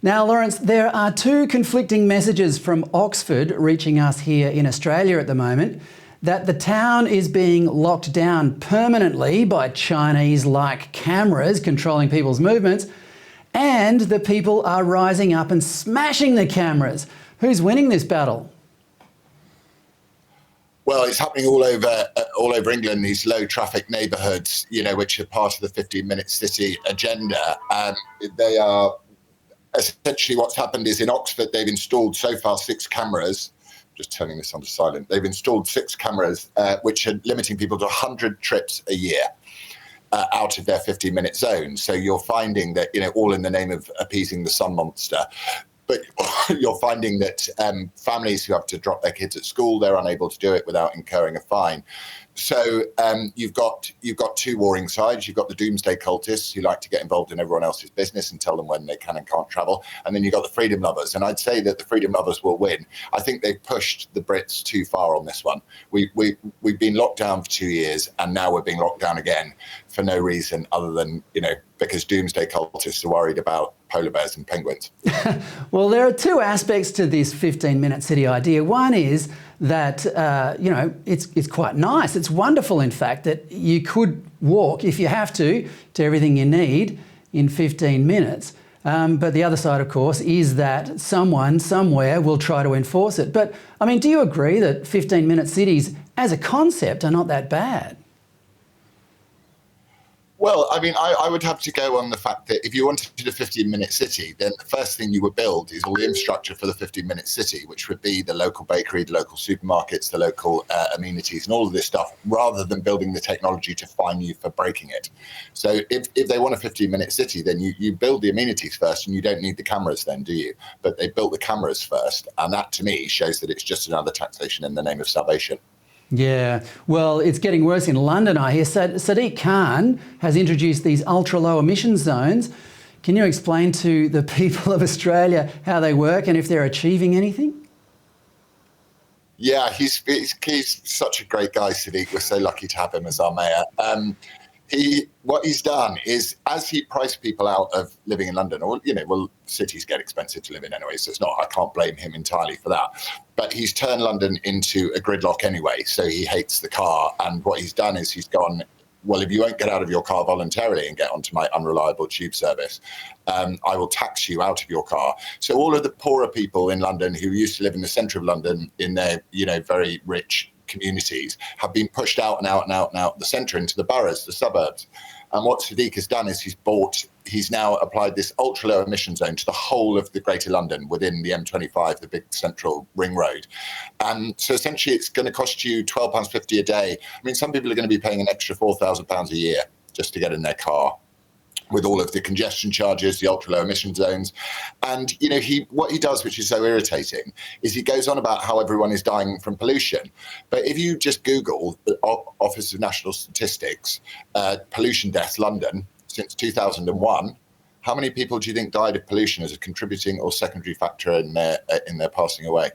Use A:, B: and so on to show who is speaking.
A: Now, Laurence, there are two conflicting messages from Oxford reaching us here in Australia at the moment, that the town is being locked down permanently by Chinese-like cameras controlling people's movements, and the people are rising up and smashing the cameras. Who's winning this battle?
B: Well, it's happening all over England, these low-traffic neighbourhoods, which are part of the 15-minute city agenda. And they are essentially, what's happened is in Oxford, they've installed so far 6 cameras. Just turning this on to silent. They've installed 6 cameras, which are limiting people to 100 trips a year out of their 15-minute zone. So you're finding that, all in the name of appeasing the sun monster. But you're finding that families who have to drop their kids at school, they're unable to do it without incurring a fine. So you've got 2 warring sides. You've got the doomsday cultists who like to get involved in everyone else's business and tell them when they can and can't travel. And then you've got the freedom lovers. And I'd say that the freedom lovers will win. I think they've pushed the Brits too far on this one. We've been locked down for 2 years, and now we're being locked down again for no reason other than, because doomsday cultists are worried about polar bears and penguins.
A: Well, there are 2 aspects to this 15-minute city idea. One is that, it's quite nice. It's wonderful, in fact, that you could walk, if you have to everything you need in 15 minutes. But the other side, of course, is that someone somewhere will try to enforce it. But, do you agree that 15-minute cities as a concept are not that bad?
B: Well, I would have to go on the fact that if you wanted a 15-minute city, then the first thing you would build is all the infrastructure for the 15-minute city, which would be the local bakery, the local supermarkets, the local amenities and all of this stuff, rather than building the technology to fine you for breaking it. So if they want a 15-minute city, then you build the amenities first, and you don't need the cameras then, do you? But they built the cameras first, and that to me shows that it's just another taxation in the name of salvation.
A: Yeah, well, it's getting worse in London, I hear. Sadiq Khan has introduced these ultra-low emission zones. Can you explain to the people of Australia how they work and if they're achieving anything?
B: Yeah, he's such a great guy, Sadiq. We're so lucky to have him as our mayor. What he's done is, as he priced people out of living in London, or cities get expensive to live in anyway, so I can't blame him entirely for that. But he's turned London into a gridlock anyway, so he hates the car. And what he's done is he's gone, well, if you won't get out of your car voluntarily and get onto my unreliable tube service, I will tax you out of your car. So all of the poorer people in London who used to live in the centre of London in their, very rich communities have been pushed out and out and out and out the centre into the boroughs, the suburbs. And what Sadiq has done is he's now applied this ultra low emission zone to the whole of the Greater London within the M25, the big central ring road. And so essentially it's going to cost you £12.50 a day. Some people are going to be paying an extra £4,000 a year just to get in their car, with all of the congestion charges, the ultra-low emission zones. And, what he does, which is so irritating, is he goes on about how everyone is dying from pollution. But if you just Google the Office of National Statistics, pollution deaths London since 2001, how many people do you think died of pollution as a contributing or secondary factor in their passing away?